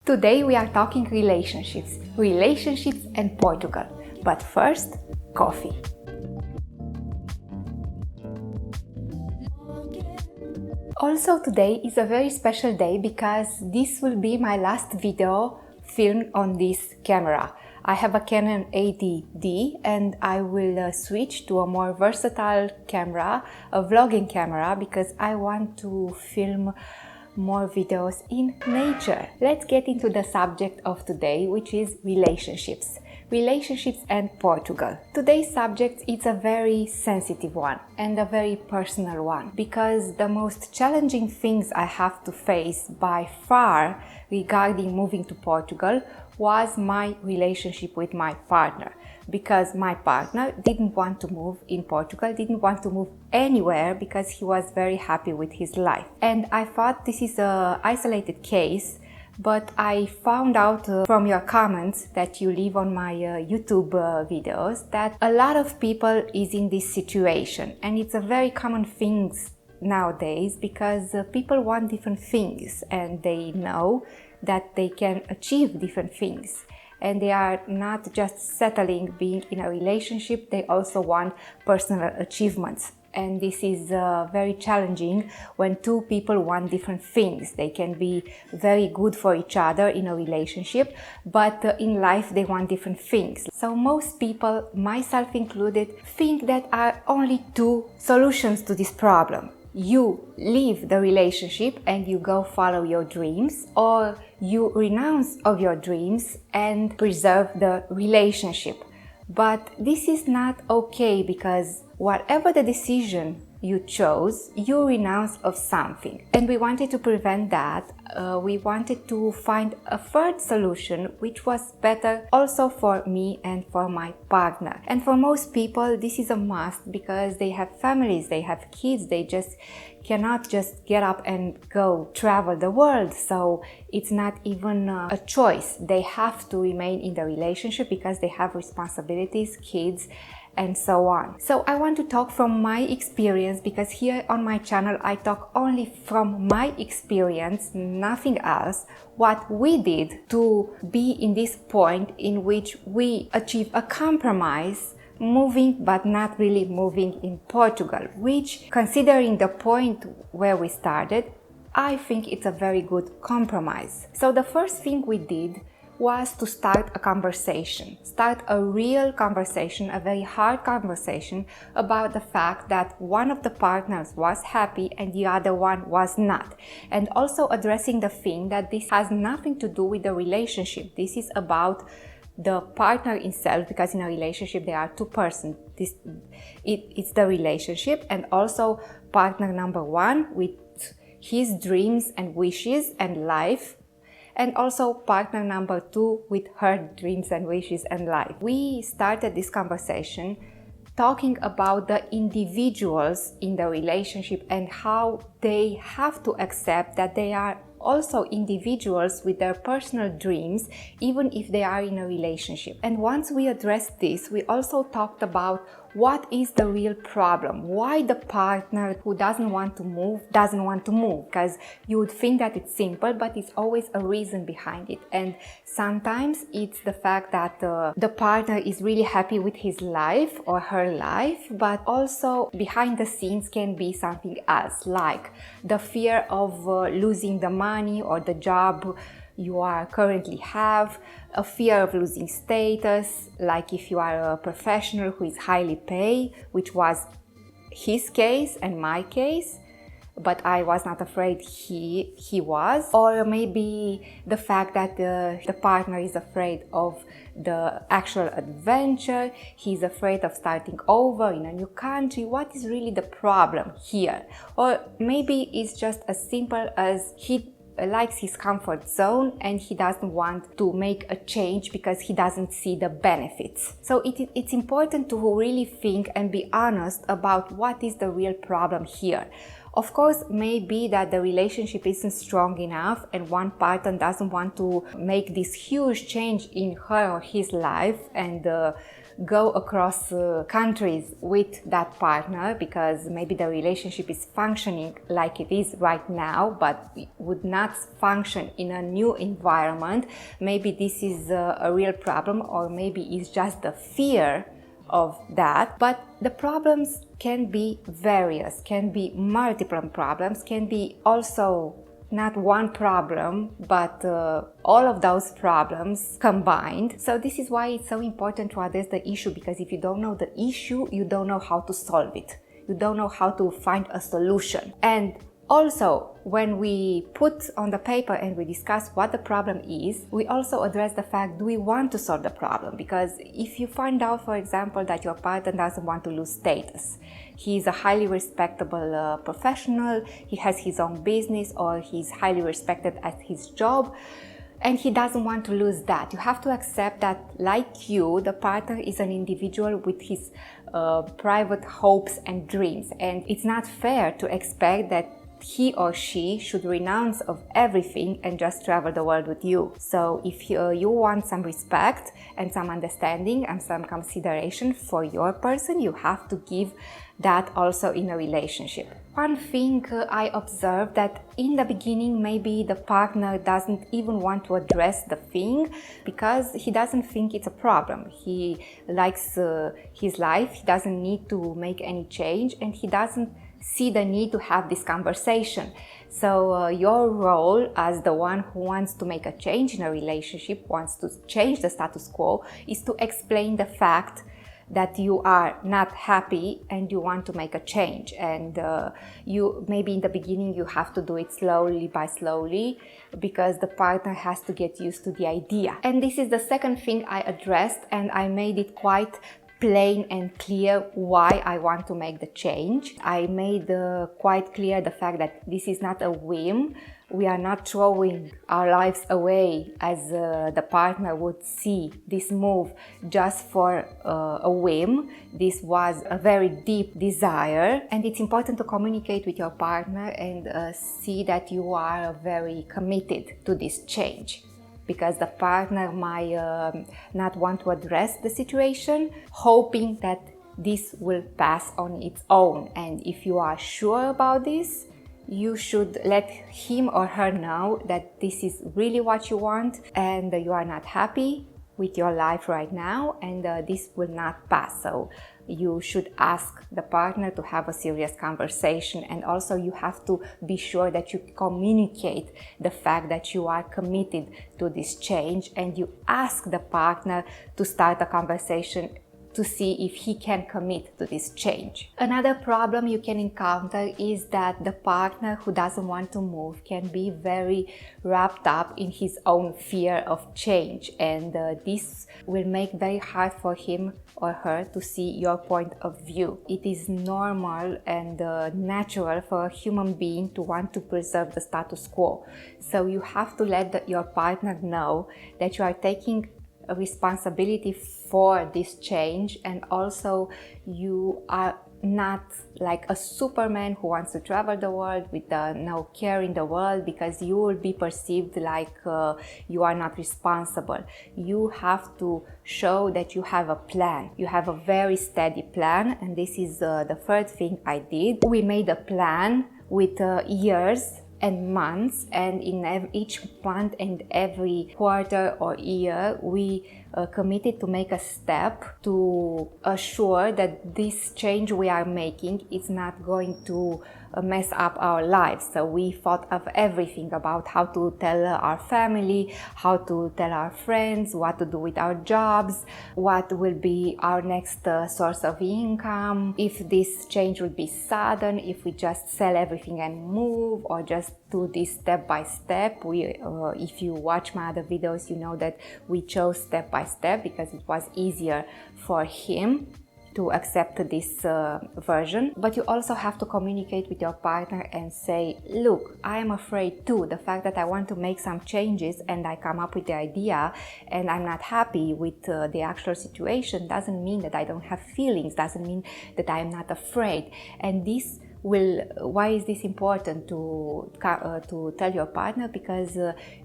Today we are talking relationships and Portugal. But first, coffee. Also today is a very special day because this will be my last video filmed on this camera. I have a Canon 80D and I will switch to a more versatile camera, a vlogging camera, because I want to film more videos in nature. Let's get into the subject of today, which is relationships and Portugal. Today's subject is a very sensitive one and a very personal one, because the most challenging things I have to face by far regarding moving to Portugal was my relationship with my partner, because my partner didn't want to move in Portugal, didn't want to move anywhere because he was very happy with his life. And I thought this is an isolated case, but I found out from your comments that you leave on my YouTube videos that a lot of people is in this situation, and it's a very common thing nowadays because people want different things and they know that they can achieve different things, and they are not just settling being in a relationship, they also want personal achievements. And this is very challenging when two people want different things. They can be very good for each other in a relationship, but in life they want different things. So most people, myself included, think that are only two solutions to this problem. You leave the relationship and you go follow your dreams, or you renounce of your dreams and preserve the relationship. But this is not okay, because whatever the decision you chose, you renounce of something. And we wanted to prevent that. We wanted to find a third solution which was better also for me and for my partner. And for most people this is a must, because they have families, they have kids, they just cannot just get up and go travel the world. So it's not even a choice. They have to remain in the relationship because they have responsibilities, kids, and so on. So I want to talk from my experience, because here on my channel I talk only from my experience, nothing else, what we did to be in this point in which we achieve a compromise, moving but not really moving in Portugal, which, considering the point where we started, I think it's a very good compromise. So the first thing we did was to start a real conversation, a very hard conversation about the fact that one of the partners was happy and the other one was not. And also addressing the thing that this has nothing to do with the relationship. This is about the partner itself, because in a relationship there are two persons. It's the relationship, and also partner number one with his dreams and wishes and life, and also partner number two with her dreams and wishes and life. We started this conversation talking about the individuals in the relationship and how they have to accept that they are also individuals with their personal dreams, even if they are in a relationship. And once we addressed this, we also talked about what is the real problem, why the partner who doesn't want to move, because you would think that it's simple, but it's always a reason behind it. And sometimes it's the fact that the partner is really happy with his life or her life, but also behind the scenes can be something else, like the fear of losing the money or the job you are currently have, a fear of losing status, like if you are a professional who is highly paid, which was his case and my case, but I was not afraid he was. Or maybe the fact that the partner is afraid of the actual adventure, he's afraid of starting over in a new country. What is really the problem here? Or maybe it's just as simple as he likes his comfort zone and he doesn't want to make a change because he doesn't see the benefits. So it's important to really think and be honest about what is the real problem here. Of course, maybe that the relationship isn't strong enough and one partner doesn't want to make this huge change in her or his life and go across countries with that partner, because maybe the relationship is functioning like it is right now but would not function in a new environment. Maybe this is a real problem, or maybe it's just the fear of that. But the problems can be various, can be multiple problems, can be also not one problem, but all of those problems combined. So this is why it's so important to address the issue, because if you don't know the issue, you don't know how to solve it. You don't know how to find a solution. And also, when we put on the paper and we discuss what the problem is, we also address the fact, do we want to solve the problem? Because if you find out, for example, that your partner doesn't want to lose status, he's a highly respectable professional, he has his own business, or he's highly respected at his job, and he doesn't want to lose that. You have to accept that, like you, the partner is an individual with his private hopes and dreams, and it's not fair to expect that he or she should renounce of everything and just travel the world with you. So if you want some respect and some understanding and some consideration for your person, you have to give that also in a relationship. One thing I observed, that in the beginning maybe the partner doesn't even want to address the thing because he doesn't think it's a problem. He likes his life, he doesn't need to make any change, and he doesn't see the need to have this conversation. So your role as the one who wants to make a change in a relationship, wants to change the status quo, is to explain the fact that you are not happy and you want to make a change. And you maybe in the beginning you have to do it slowly by slowly, because the partner has to get used to the idea. And this is the second thing I addressed, and I made it quite plain and clear why I want to make the change. I made quite clear the fact that this is not a whim. We are not throwing our lives away as the partner would see this move just for a whim. This was a very deep desire, and it's important to communicate with your partner and see that you are very committed to this change, because the partner might not want to address the situation, hoping that this will pass on its own. And if you are sure about this, you should let him or her know that this is really what you want and you are not happy with your life right now, and this will not pass. So you should ask the partner to have a serious conversation, and also you have to be sure that you communicate the fact that you are committed to this change, and you ask the partner to start a conversation to see if he can commit to this change. Another problem you can encounter is that the partner who doesn't want to move can be very wrapped up in his own fear of change, and this will make very hard for him or her to see your point of view. It is normal and natural for a human being to want to preserve the status quo. So you have to let your partner know that you are taking a responsibility for this change, and also you are not like a Superman who wants to travel the world with no care in the world, because you will be perceived like you are not responsible. You have to show that you have a plan. You have a very steady plan, and this is the third thing I did. We made a plan with years and months, and in each month and every quarter or year we committed to make a step to assure that this change we are making is not going to mess up our lives. So we thought of everything about how to tell our family, how to tell our friends, what to do with our jobs, what will be our next source of income, if this change will be sudden, if we just sell everything and move, or just do this step by step. If you watch my other videos, you know that we chose step by step because it was easier for him to accept this version. But you also have to communicate with your partner and say, look, I am afraid too. The fact that I want to make some changes and I come up with the idea and I'm not happy with the actual situation doesn't mean that I don't have feelings, doesn't mean that I am not afraid. And this why is this important to tell your partner? Because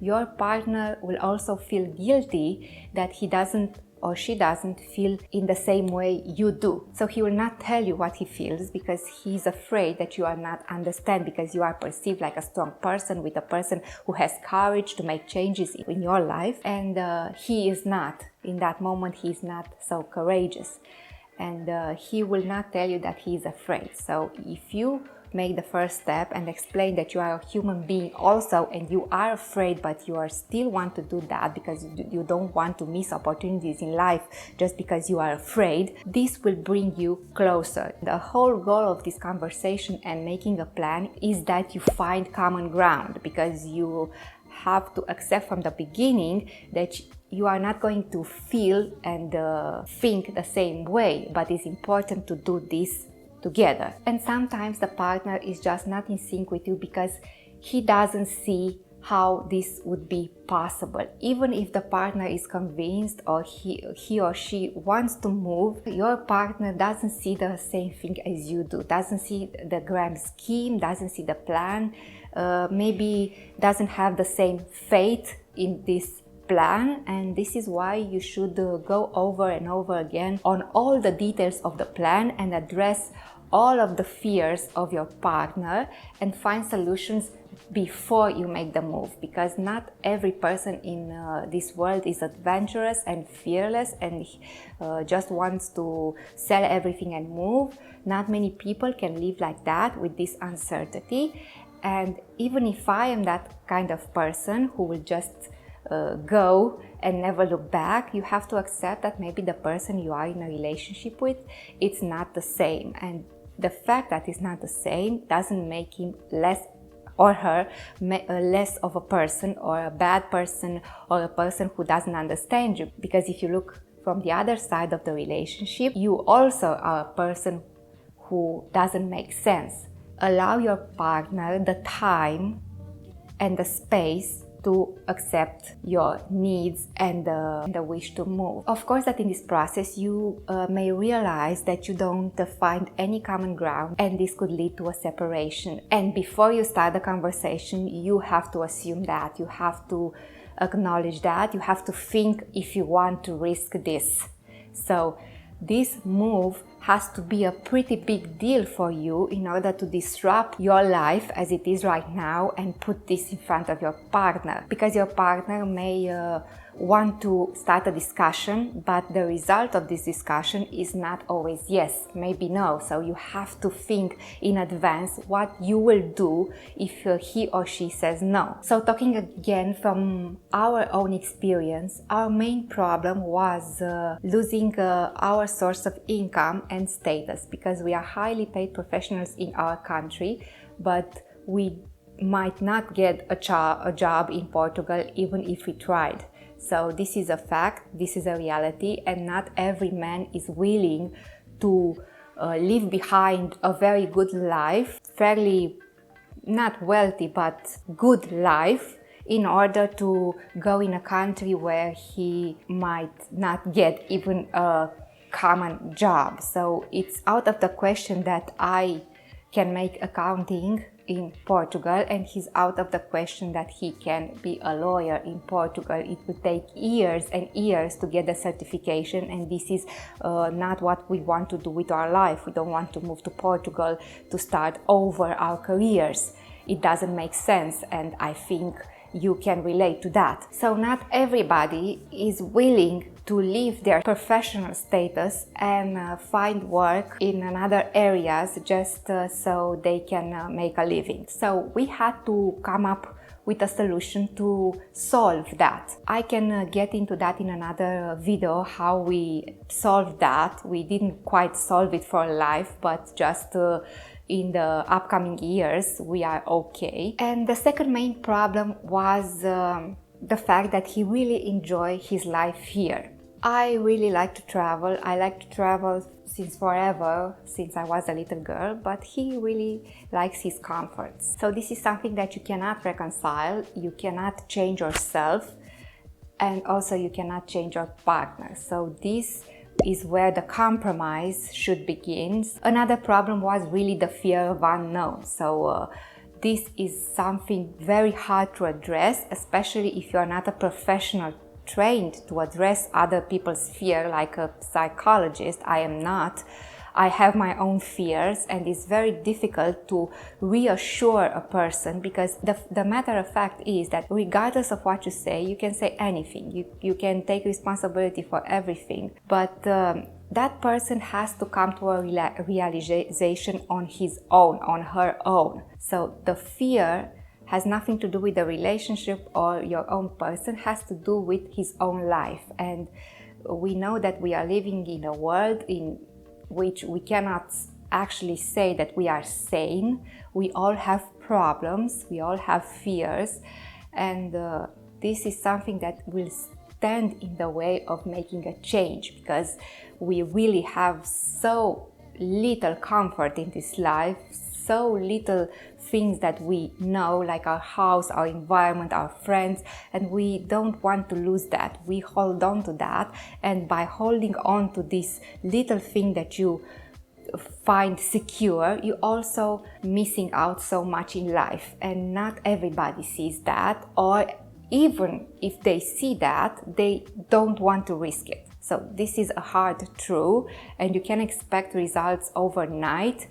your partner will also feel guilty that he doesn't or she doesn't feel in the same way you do. So he will not tell you what he feels because he's afraid that you are not understand, because you are perceived like a strong person, with a person who has courage to make changes in your life, and he is not. In that moment, he is not so courageous, and he will not tell you that he is afraid. So if you make the first step and explain that you are a human being also, and you are afraid, but you are still want to do that because you don't want to miss opportunities in life just because you are afraid, this will bring you closer. The whole goal of this conversation and making a plan is that you find common ground, because you have to accept from the beginning that you are not going to feel and think the same way, but it's important to do this together. And sometimes the partner is just not in sync with you because he doesn't see how this would be possible. Even if the partner is convinced or he or she wants to move, your partner doesn't see the same thing as you do, doesn't see the grand scheme, doesn't see the plan, maybe doesn't have the same faith in this plan. And this is why you should go over and over again on all the details of the plan and address all of the fears of your partner and find solutions before you make the move, because not every person in this world is adventurous and fearless and just wants to sell everything and move. Not many people can live like that with this uncertainty. And even if I am that kind of person who will just go and never look back, you have to accept that maybe the person you are in a relationship with, it's not the same. And the fact that it's not the same doesn't make him less or her less of a person, or a bad person, or a person who doesn't understand you. Because if you look from the other side of the relationship, you also are a person who doesn't make sense. Allow your partner the time and the space to accept your needs and the wish to move. Of course that in this process you may realize that you don't find any common ground, and this could lead to a separation. And before you start the conversation, you have to assume that, you have to acknowledge that, you have to think if you want to risk this. So this move has to be a pretty big deal for you in order to disrupt your life as it is right now and put this in front of your partner, because your partner may want to start a discussion, but the result of this discussion is not always yes, maybe no. So you have to think in advance what you will do if he or she says no. So talking again from our own experience, our main problem was losing our source of income and status, because we are highly paid professionals in our country, but we might not get a job in Portugal even if we tried. So this is a fact, this is a reality, and not every man is willing to leave behind a very good life, fairly not wealthy but good life, in order to go in a country where he might not get even a common job. So it's out of the question that I can make accounting in Portugal, and he's out of the question that he can be a lawyer in Portugal. It would take years and years to get the certification, and this is not what we want to do with our life. We don't want to move to Portugal to start over our careers. It doesn't make sense, and I think you can relate to that. So not everybody is willing to leave their professional status and find work in another areas just so they can make a living. So we had to come up with a solution to solve that. I can get into that in another video, how we solved that. We didn't quite solve it for life, but just in the upcoming years we are okay. And the second main problem was the fact that he really enjoyed his life here. I really like to travel. I like to travel since forever, since I was a little girl, but he really likes his comforts. So this is something that you cannot reconcile. You cannot change yourself, and also you cannot change your partner. So this is where the compromise should begin. Another problem was really the fear of unknown. So this is something very hard to address, especially if you're not a professional trained to address other people's fear like a psychologist. I am not. I have my own fears, and it's very difficult to reassure a person, because the matter of fact is that regardless of what you say, you can say anything. You can take responsibility for everything, but that person has to come to a realization on his own, on her own. So the fear has nothing to do with the relationship or your own person, has to do with his own life. And we know that we are living in a world in which we cannot actually say that we are sane. We all have problems, we all have fears, and this is something that will stand in the way of making a change, because we really have so little comfort in this life, so little things that we know, like our house, our environment, our friends, and we don't want to lose that. We hold on to that, and by holding on to this little thing that you find secure, you also missing out so much in life. And not everybody sees that, or even if they see that, they don't want to risk it. So this is a hard truth, and you can expect results overnight.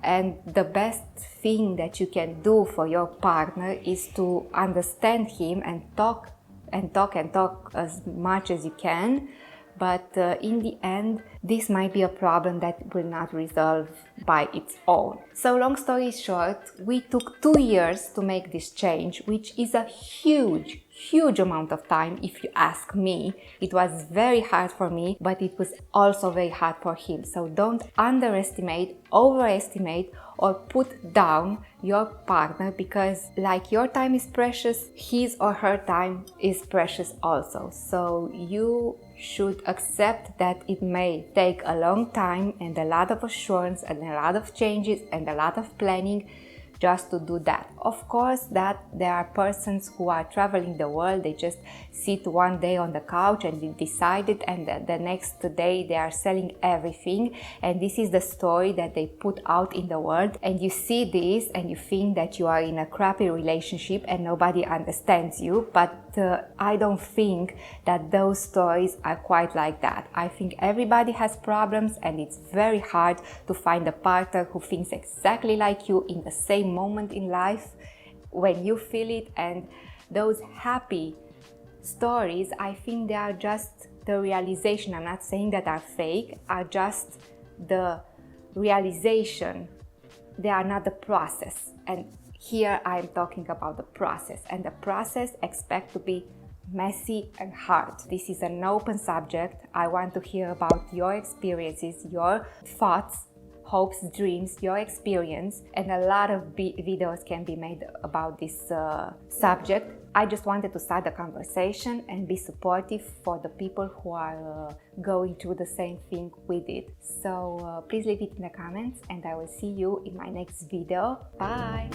And the best thing that you can do for your partner is to understand him and talk as much as you can. But in the end, this might be a problem that will not resolve by its own. So long story short, we took 2 years to make this change, which is a huge amount of time if you ask me. It was very hard for me, but it was also very hard for him. So don't underestimate, overestimate, or put down your partner, because like your time is precious, his or her time is precious also. So you should accept that it may take a long time and a lot of assurance and a lot of changes and a lot of planning just to do that. Of course, that there are persons who are traveling the world, they just sit one day on the couch and they decided, and the next day they are selling everything, and this is the story that they put out in the world, and you see this and you think that you are in a crappy relationship and nobody understands you. But I don't think that those stories are quite like that. I think everybody has problems, and it's very hard to find a partner who thinks exactly like you in the same moment in life when you feel it. And those happy stories, I think they are just the realization. I'm not saying that are fake, are just the realization. They are not the process. And here I'm talking about the process, and the process expect to be messy and hard. This is an open subject. I want to hear about your experiences, your thoughts, hopes, dreams, your experience, and a lot of videos can be made about this subject. I just wanted to start the conversation and be supportive for the people who are going through the same thing with it. So please leave it in the comments, and I will see you in my next video. Bye!